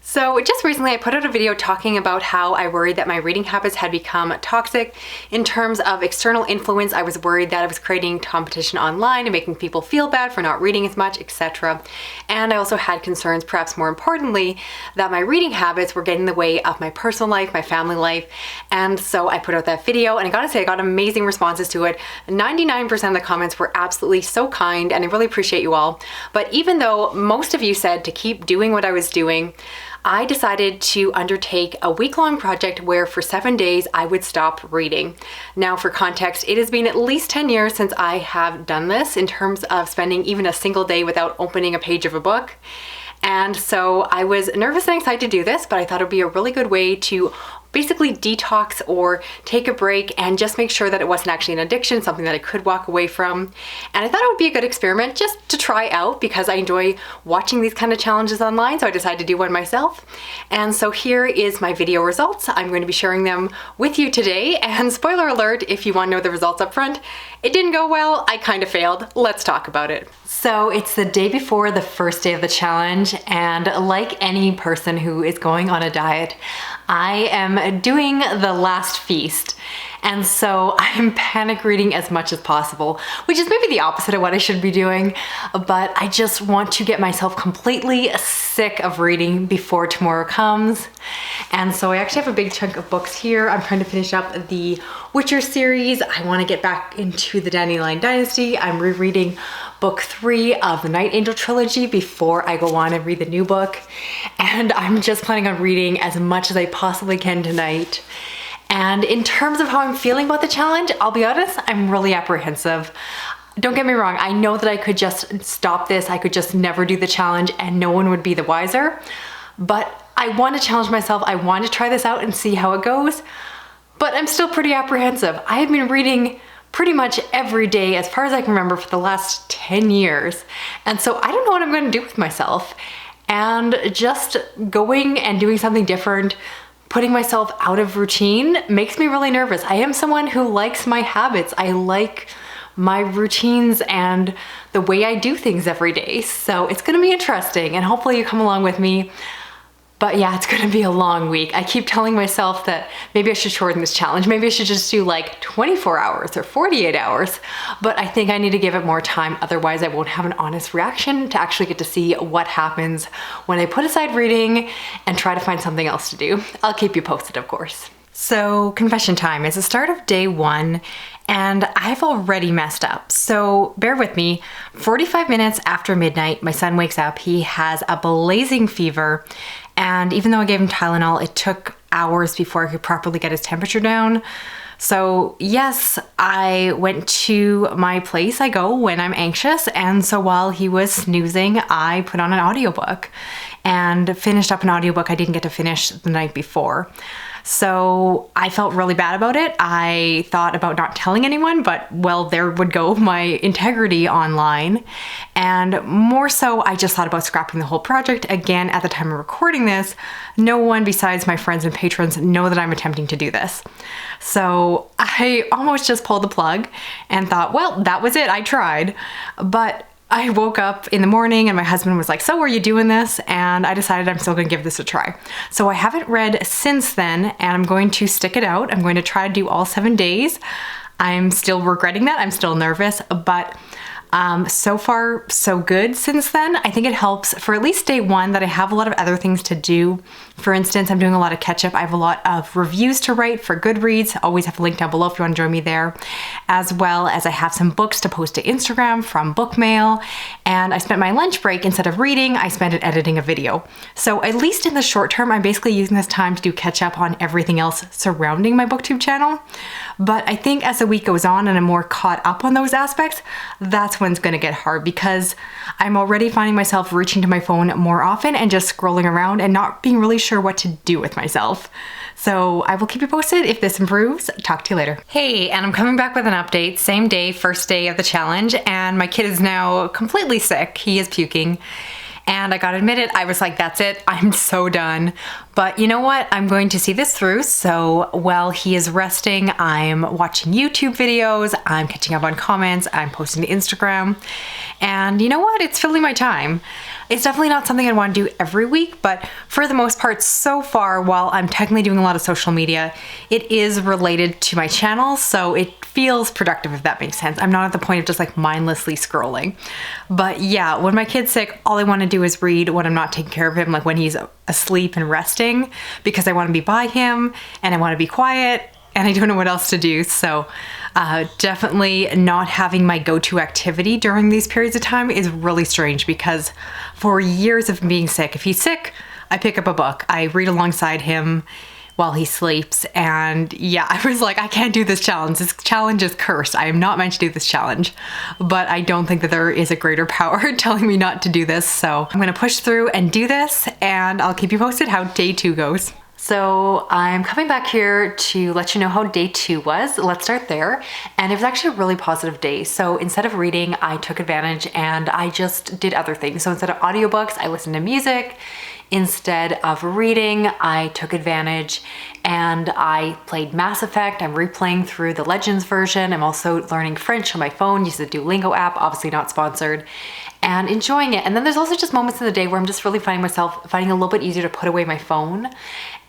So just recently I put out a video talking about how I worried that my reading habits had become toxic in terms of external influence. I was worried that I was creating competition online and making people feel bad for not reading as much, etc. And I also had concerns, perhaps more importantly, that my reading habits were getting in the way of my personal life, my family life. And so I put out that video, and I gotta say I got amazing responses to it. 99% of the comments were absolutely so kind, and I really appreciate you all. But even though most of you said to keep doing what I was doing, I decided to undertake a week-long project where for 7 days I would stop reading. Now for context, it has been at least 10 years since I have done this in terms of spending even a single day without opening a page of a book. And so I was nervous and excited to do this, but I thought it would be a really good way to basically detox or take a break and just make sure that it wasn't actually an addiction, something that I could walk away from. And I thought it would be a good experiment just to try out because I enjoy watching these kind of challenges online, so I decided to do one myself. And so here is my video results. I'm going to be sharing them with you today, and spoiler alert, if you want to know the results up front, it didn't go well, I kind of failed. Let's talk about it. So it's the day before the first day of the challenge, and like any person who is going on a diet, I am doing the last feast. And so I'm panic reading as much as possible, which is maybe the opposite of what I should be doing, but I just want to get myself completely sick of reading before tomorrow comes. And so I actually have a big chunk of books here. I'm trying to finish up the Witcher series. I want to get back into the Dandelion Dynasty. I'm rereading book 3 of the Night Angel trilogy before I go on and read the new book. And I'm just planning on reading as much as I possibly can tonight. And in terms of how I'm feeling about the challenge, I'll be honest, I'm really apprehensive. Don't get me wrong, I know that I could just stop this, I could just never do the challenge and no one would be the wiser. But I want to challenge myself, I want to try this out and see how it goes. But I'm still pretty apprehensive. I have been reading pretty much every day as far as I can remember for the last 10 years. And so I don't know what I'm going to do with myself. And just going and doing something different, putting myself out of routine makes me really nervous. I am someone who likes my habits. I like my routines and the way I do things every day. So it's gonna be interesting and hopefully you come along with me. But yeah, it's gonna be a long week. I keep telling myself that maybe I should shorten this challenge. Maybe I should just do like 24 hours or 48 hours. But I think I need to give it more time. Otherwise I won't have an honest reaction to actually get to see what happens when I put aside reading and try to find something else to do. I'll keep you posted, of course. So confession time. It's the start of day 1 and I've already messed up. So bear with me. 45 minutes after midnight, my son wakes up. He has a blazing fever. And even though I gave him Tylenol, it took hours before I could properly get his temperature down. So yes, I went to my place I go when I'm anxious. And so while he was snoozing, I put on an audiobook and finished up an audiobook I didn't get to finish the night before. So I felt really bad about it. I thought about not telling anyone, but well, there would go my integrity online. And more so, I just thought about scrapping the whole project. Again, at the time of recording this, no one besides my friends and patrons know that I'm attempting to do this. So I almost just pulled the plug and thought, well, that was it, I tried. But I woke up in the morning and my husband was like, so are you doing this? And I decided I'm still gonna give this a try. So I haven't read since then and I'm going to stick it out. I'm going to try to do all 7 days. I'm still regretting that. I'm still nervous, but so far so good since then. I think it helps for at least day 1 that I have a lot of other things to do. For instance, I'm doing a lot of catch up. I have a lot of reviews to write for Goodreads. Always have a link down below if you want to join me there. As well as I have some books to post to Instagram from Bookmail. And I spent my lunch break, instead of reading, I spent it editing a video. So at least in the short term, I'm basically using this time to do catch up on everything else surrounding my booktube channel. But I think as the week goes on and I'm more caught up on those aspects, that's when it's going to get hard because I'm already finding myself reaching to my phone more often and just scrolling around and not being really sure what to do with myself. So I will keep you posted if this improves. Talk to you later. Hey, and I'm coming back with an update. Same day, first day of the challenge, and my kid is now completely sick. He is puking. And I gotta admit it, I was like, that's it, I'm so done. But you know what? I'm going to see this through. So while he is resting, I'm watching YouTube videos, I'm catching up on comments, I'm posting to Instagram. And you know what? It's filling my time. It's definitely not something I want to do every week, but for the most part, so far, while I'm technically doing a lot of social media, it is related to my channel, so it feels productive, if that makes sense. I'm not at the point of just like mindlessly scrolling. But yeah, when my kid's sick, all I want to do is read when I'm not taking care of him, like when he's asleep and resting, because I want to be by him and I want to be quiet and I don't know what else to do. So definitely not having my go-to activity during these periods of time is really strange, because for years of being sick, if he's sick, I pick up a book. I read alongside him while he sleeps. And yeah, I was like, I can't do this challenge. This challenge is cursed. I am not meant to do this challenge. But I don't think that there is a greater power telling me not to do this. So I'm gonna push through and do this, and I'll keep you posted how day 2 goes. So I'm coming back here to let you know how day 2 was. Let's start there. And it was actually a really positive day. So instead of reading, I took advantage and I just did other things. So instead of audiobooks, I listened to music. Instead of reading, I took advantage and I played Mass Effect. I'm replaying through the Legends version. I'm also learning French on my phone, using the Duolingo app, obviously not sponsored, and enjoying it. And then there's also just moments in the day where I'm just really finding a little bit easier to put away my phone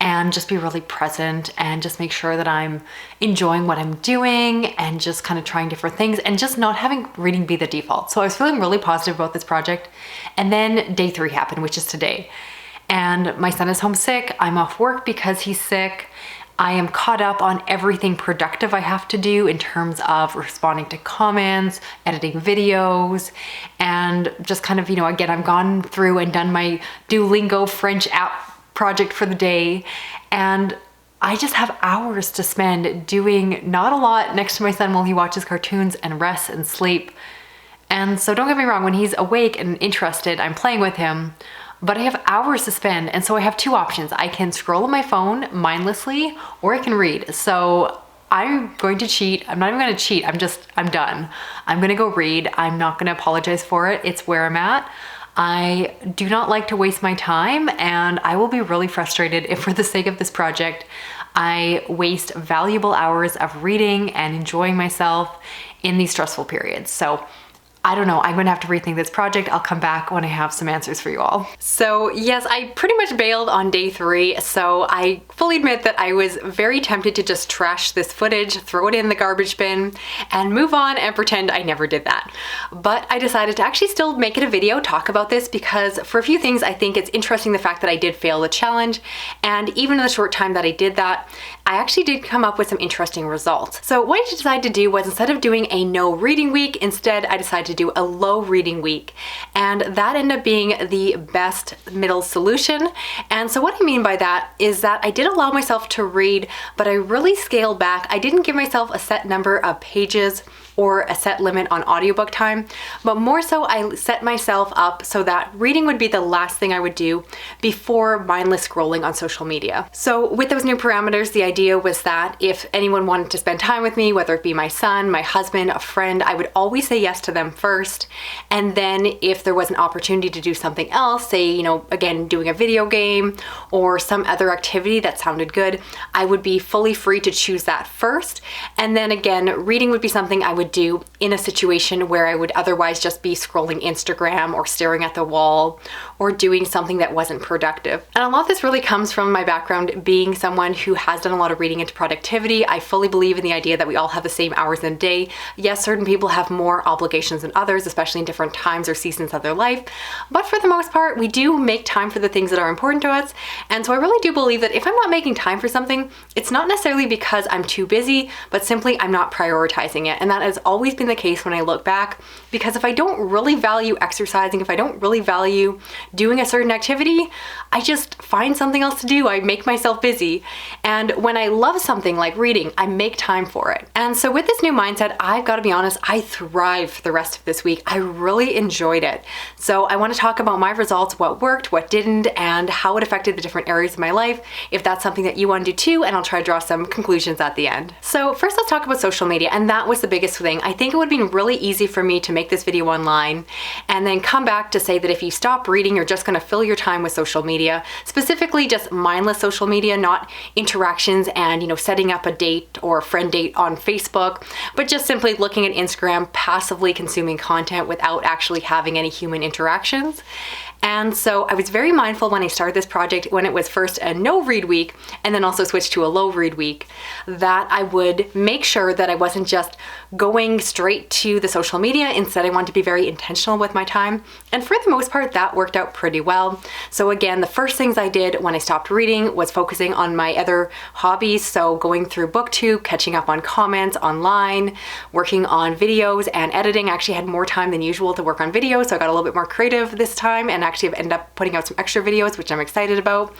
and just be really present and just make sure that I'm enjoying what I'm doing and just kind of trying different things and just not having reading be the default. So I was feeling really positive about this project. And then day 3 happened, which is today. And my son is homesick. I'm off work because he's sick. I am caught up on everything productive I have to do in terms of responding to comments, editing videos, and just kind of, again, I've gone through and done my Duolingo French app project for the day. And I just have hours to spend doing not a lot next to my son while he watches cartoons and rests and sleep. And so don't get me wrong, when he's awake and interested, I'm playing with him. But I have hours to spend, and so I have 2 options. I can scroll on my phone mindlessly, or I can read. So I'm going to cheat. I'm not even gonna cheat, I'm done. I'm gonna go read. I'm not gonna apologize for it. It's where I'm at. I do not like to waste my time, and I will be really frustrated if for the sake of this project, I waste valuable hours of reading and enjoying myself in these stressful periods. So I don't know, I'm gonna have to rethink this project. I'll come back when I have some answers for you all. So yes, I pretty much bailed on day 3. So I fully admit that I was very tempted to just trash this footage, throw it in the garbage bin, and move on and pretend I never did that. But I decided to actually still make it a video, talk about this, because for a few things, I think it's interesting the fact that I did fail the challenge. And even in the short time that I did that, I actually did come up with some interesting results. So what I decided to do was, instead of doing a no reading week, instead I decided to do a low reading week. And that ended up being the best middle solution. And so what I mean by that is that I did allow myself to read, but I really scaled back. I didn't give myself a set number of pages or a set limit on audiobook time, but more so I set myself up so that reading would be the last thing I would do before mindless scrolling on social media. So with those new parameters, the idea was that if anyone wanted to spend time with me, whether it be my son, my husband, a friend, I would always say yes to them first. And then if there was an opportunity to do something else, say, again, doing a video game or some other activity that sounded good, I would be fully free to choose that first. And then again, reading would be something I would do in a situation where I would otherwise just be scrolling Instagram or staring at the wall or doing something that wasn't productive. And a lot of this really comes from my background being someone who has done a lot of reading into productivity. I fully believe in the idea that we all have the same hours in a day. Yes, certain people have more obligations than others, especially in different times or seasons of their life. But for the most part, we do make time for the things that are important to us. And so I really do believe that if I'm not making time for something, it's not necessarily because I'm too busy, but simply I'm not prioritizing it. And that has always been the case when I look back, because if I don't really value exercising, if I don't really value doing a certain activity, I just find something else to do. I make myself busy. And when I love something like reading, I make time for it. And so with this new mindset, I've got to be honest, I thrived for the rest of this week. I really enjoyed it. So I want to talk about my results, what worked, what didn't, and how it affected the different areas of my life, if that's something that you want to do too, and I'll try to draw some conclusions at the end. So first, let's talk about social media, and that was the biggest thing thing, I think it would have been really easy for me to make this video online and then come back to say that if you stop reading, you're just going to fill your time with social media, specifically just mindless social media, not interactions and, setting up a date or a friend date on Facebook, but just simply looking at Instagram, passively consuming content without actually having any human interactions. And so I was very mindful when I started this project, when it was first a no read week and then also switched to a low read week, that I would make sure that I wasn't just going straight to the social media. Instead, I wanted to be very intentional with my time. And for the most part, that worked out pretty well. So again, the first things I did when I stopped reading was focusing on my other hobbies. So going through booktube, catching up on comments online, working on videos and editing. I actually had more time than usual to work on videos, so I got a little bit more creative this time and actually have ended up putting out some extra videos, which I'm excited about.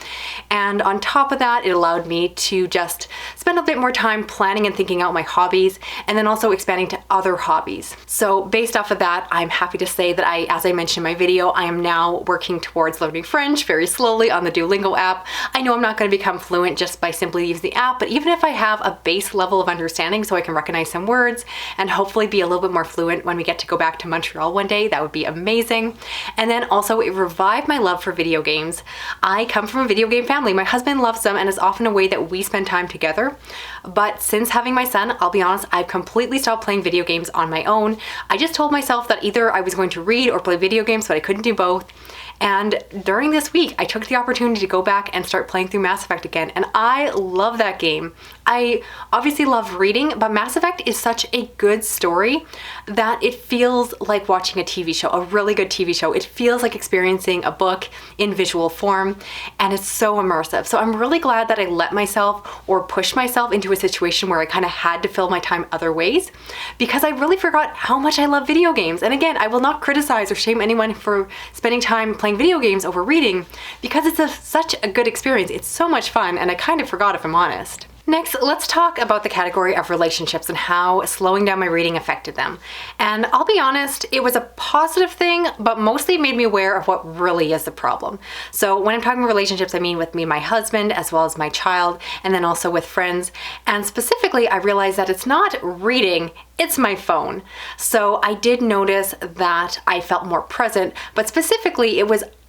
And on top of that, it allowed me to just spend a bit more time planning and thinking out my hobbies, and then also expanding to other hobbies. So based off of that, I'm happy to say that as I mentioned in my video, I am now working towards learning French very slowly on the Duolingo app. I know I'm not going to become fluent just by simply using the app, but even if I have a base level of understanding so I can recognize some words and hopefully be a little bit more fluent when we get to go back to Montreal one day, that would be amazing. And then also it revived my love for video games. I come from a video game family. My husband loves them and it's often a way that we spend time together. But since having my son, I'll be honest, I've completely stopped playing video games on my own. I just told myself that either I was going to read or play video games, but I couldn't do both. And during this week, I took the opportunity to go back and start playing through Mass Effect again. And I love that game. I obviously love reading, but Mass Effect is such a good story that it feels like watching a TV show, a really good TV show. It feels like experiencing a book in visual form, and it's so immersive. So I'm really glad that I let myself or pushed myself into a situation where I kind of had to fill my time other ways, because I really forgot how much I love video games. And again, I will not criticize or shame anyone for spending time playing video games over reading, because it's such a good experience. It's so much fun, and I kind of forgot, if I'm honest. Next, let's talk about the category of relationships and how slowing down my reading affected them. And I'll be honest, it was a positive thing, but mostly it made me aware of what really is the problem. So when I'm talking relationships, I mean with me and my husband, as well as my child, and then also with friends. And specifically, I realized that it's not reading, it's my phone. So I did notice that I felt more present, but specifically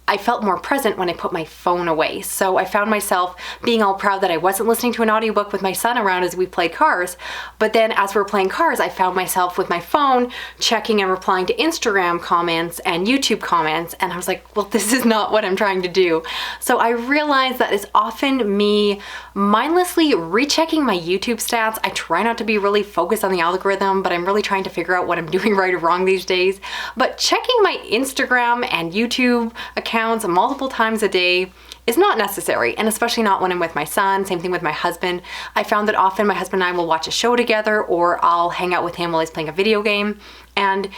I felt more present when I put my phone away. So I found myself being all proud that I wasn't listening to an audiobook with my son around as we played Cars. But then as we're playing Cars, I found myself with my phone checking and replying to Instagram comments and YouTube comments. And I was like, well, this is not what I'm trying to do. So I realized that it's often me mindlessly rechecking my YouTube stats. I try not to be really focused on the algorithm, but I'm really trying to figure out what I'm doing right or wrong these days. But checking my Instagram and YouTube accounts multiple times a day is not necessary, and especially not when I'm with my son. Same thing with my husband. I found that often my husband and I will watch a show together, or I'll hang out with him while he's playing a video game. And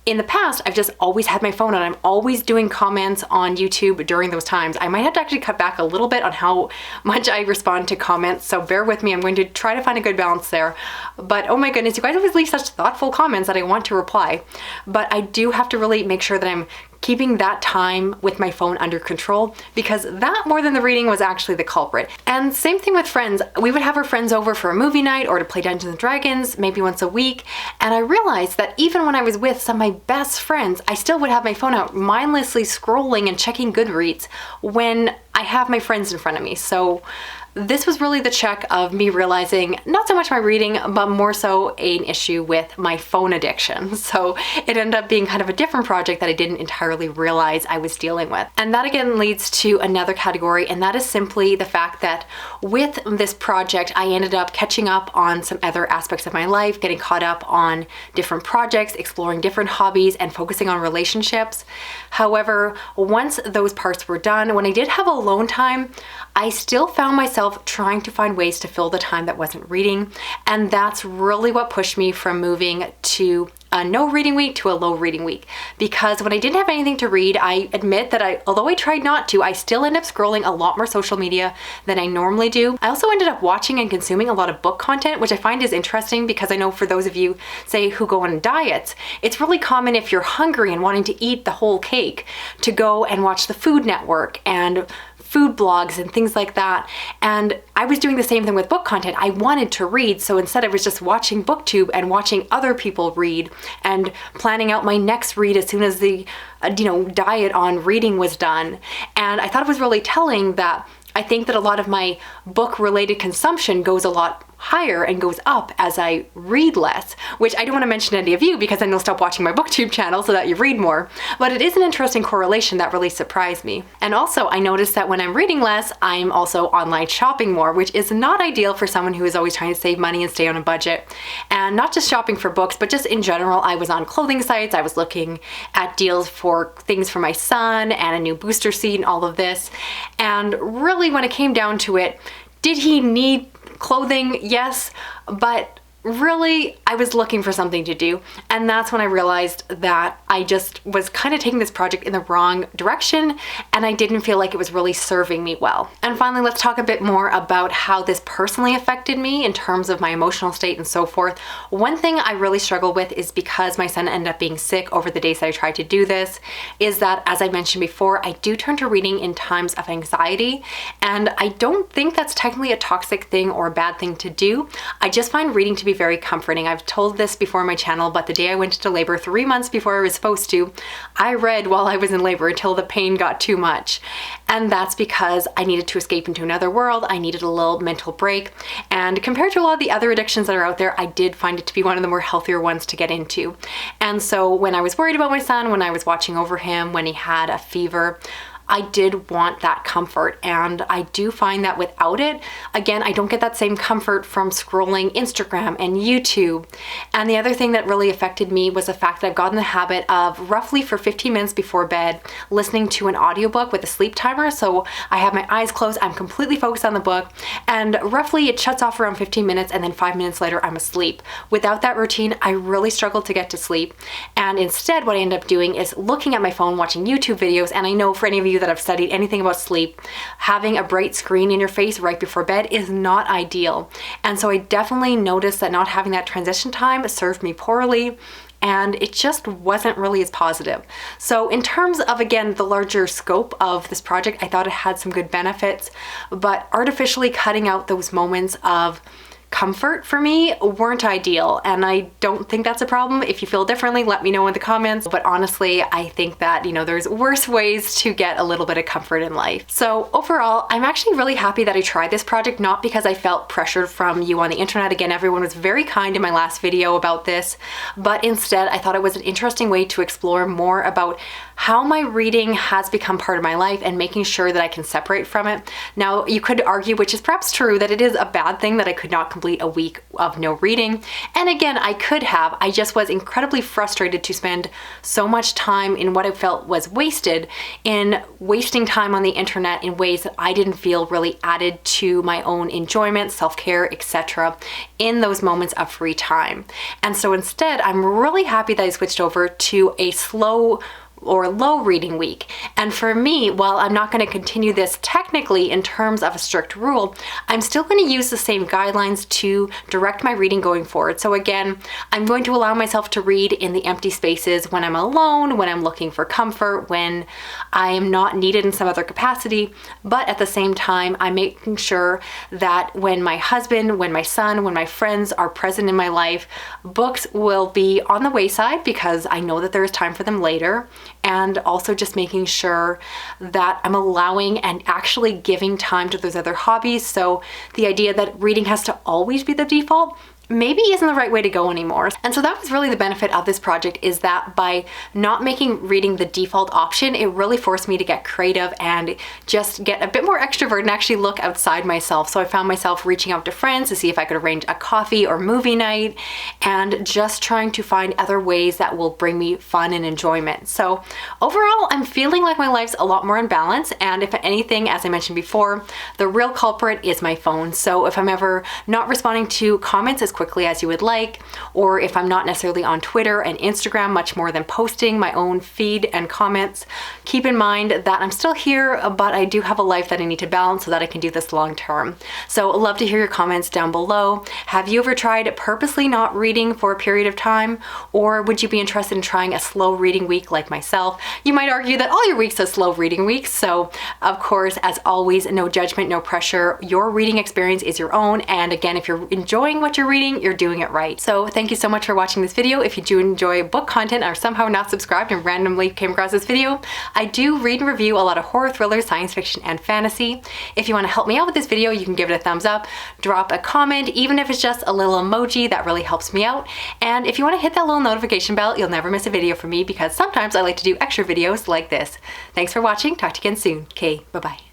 in the past, I've just always had my phone on. I'm always doing comments on YouTube during those times. I might have to actually cut back a little bit on how much I respond to comments, so bear with me. I'm going to try to find a good balance there. But oh my goodness, you guys always leave such thoughtful comments that I want to reply. But I do have to really make sure that I'm keeping that time with my phone under control, because that more than the reading was actually the culprit. And same thing with friends. We would have our friends over for a movie night or to play Dungeons and Dragons maybe once a week. And I realized that even when I was with some of my best friends, I still would have my phone out mindlessly scrolling and checking Goodreads when I have my friends in front of me. So this was really the check of me realizing not so much my reading, but more so an issue with my phone addiction. So it ended up being kind of a different project that I didn't entirely realize I was dealing with. And that again leads to another category, and that is simply the fact that with this project, I ended up catching up on some other aspects of my life, getting caught up on different projects, exploring different hobbies, and focusing on relationships. However, once those parts were done, when I did have alone time, I still found myself trying to find ways to fill the time that wasn't reading. And that's really what pushed me from moving to a no reading week to a low reading week. Because when I didn't have anything to read, I admit that although I tried not to, I still end up scrolling a lot more social media than I normally do. I also ended up watching and consuming a lot of book content, which I find is interesting, because I know for those of you, say, who go on diets, it's really common if you're hungry and wanting to eat the whole cake to go and watch the Food Network and food blogs and things like that. And I was doing the same thing with book content. I wanted to read, so instead I was just watching booktube and watching other people read and planning out my next read as soon as the diet on reading was done. And I thought it was really telling that I think that a lot of my book related consumption goes a lot higher and goes up as I read less, which I don't want to mention to any of you because then you'll stop watching my booktube channel so that you read more. But it is an interesting correlation that really surprised me. And also I noticed that when I'm reading less, I'm also online shopping more, which is not ideal for someone who is always trying to save money and stay on a budget. And not just shopping for books, but just in general, I was on clothing sites, I was looking at deals for things for my son and a new booster seat and all of this. And really when it came down to it, did he need clothing? Yes, but really I was looking for something to do, and that's when I realized that I just was kind of taking this project in the wrong direction and I didn't feel like it was really serving me well. And finally, let's talk a bit more about how this personally affected me in terms of my emotional state and so forth. One thing I really struggle with is because my son ended up being sick over the days that I tried to do this, is that, as I mentioned before, I do turn to reading in times of anxiety, and I don't think that's technically a toxic thing or a bad thing to do. I just find reading to be very comforting. I've told this before on my channel, but the day I went into labor 3 months before I was supposed to, I read while I was in labor until the pain got too much. And that's because I needed to escape into another world. I needed a little mental break. And compared to a lot of the other addictions that are out there, I did find it to be one of the more healthier ones to get into. And so when I was worried about my son, when I was watching over him, when he had a fever, I did want that comfort, and I do find that without it, again, I don't get that same comfort from scrolling Instagram and YouTube. And the other thing that really affected me was the fact that I've gotten the habit of roughly for 15 minutes before bed, listening to an audiobook with a sleep timer. So I have my eyes closed, I'm completely focused on the book, and roughly it shuts off around 15 minutes, and then 5 minutes later I'm asleep. Without that routine, I really struggled to get to sleep. And instead, what I end up doing is looking at my phone, watching YouTube videos. And I know for any of you that have studied anything about sleep, having a bright screen in your face right before bed is not ideal. And so I definitely noticed that not having that transition time served me poorly, and it just wasn't really as positive. So in terms of, again, the larger scope of this project, I thought it had some good benefits, but artificially cutting out those moments of comfort for me weren't ideal, and I don't think that's a problem. If you feel differently, let me know in the comments. But honestly, I think that, there's worse ways to get a little bit of comfort in life. So overall, I'm actually really happy that I tried this project, not because I felt pressured from you on the internet. Again, everyone was very kind in my last video about this, but instead I thought it was an interesting way to explore more about how my reading has become part of my life and making sure that I can separate from it. Now, you could argue, which is perhaps true, that it is a bad thing that I could not complete a week of no reading. And again, I could have. I just was incredibly frustrated to spend so much time in what I felt was wasted, in wasting time on the internet in ways that I didn't feel really added to my own enjoyment, self-care, etc. in those moments of free time. And so instead, I'm really happy that I switched over to a slow or low reading week. And for me, while I'm not going to continue this technically in terms of a strict rule, I'm still going to use the same guidelines to direct my reading going forward. So again, I'm going to allow myself to read in the empty spaces when I'm alone, when I'm looking for comfort, when I am not needed in some other capacity. But at the same time, I'm making sure that when my husband, when my son, when my friends are present in my life, books will be on the wayside because I know that there is time for them later. And also just making sure that I'm allowing and actually giving time to those other hobbies. So the idea that reading has to always be the default maybe isn't the right way to go anymore. And so that was really the benefit of this project, is that by not making reading the default option, it really forced me to get creative and just get a bit more extrovert and actually look outside myself. So I found myself reaching out to friends to see if I could arrange a coffee or movie night, and just trying to find other ways that will bring me fun and enjoyment. So overall, I'm feeling like my life's a lot more in balance, and if anything, as I mentioned before, the real culprit is my phone. So if I'm ever not responding to comments as quickly quickly as you would like, or if I'm not necessarily on Twitter and Instagram much more than posting my own feed and comments, keep in mind that I'm still here, but I do have a life that I need to balance so that I can do this long term. So I'd love to hear your comments down below. Have you ever tried purposely not reading for a period of time? Or would you be interested in trying a slow reading week like myself? You might argue that all your weeks are slow reading weeks. So of course, as always, no judgment, no pressure. Your reading experience is your own. And again, if you're enjoying what you're reading, you're doing it right. So thank you so much for watching this video. If you do enjoy book content or somehow not subscribed and randomly came across this video, I do read and review a lot of horror, thrillers, science fiction, and fantasy. If you want to help me out with this video, you can give it a thumbs up, drop a comment, even if it's just a little emoji, that really helps me out. And if you want to hit that little notification bell, you'll never miss a video from me because sometimes I like to do extra videos like this. Thanks for watching. Talk to you again soon. Okay, bye-bye.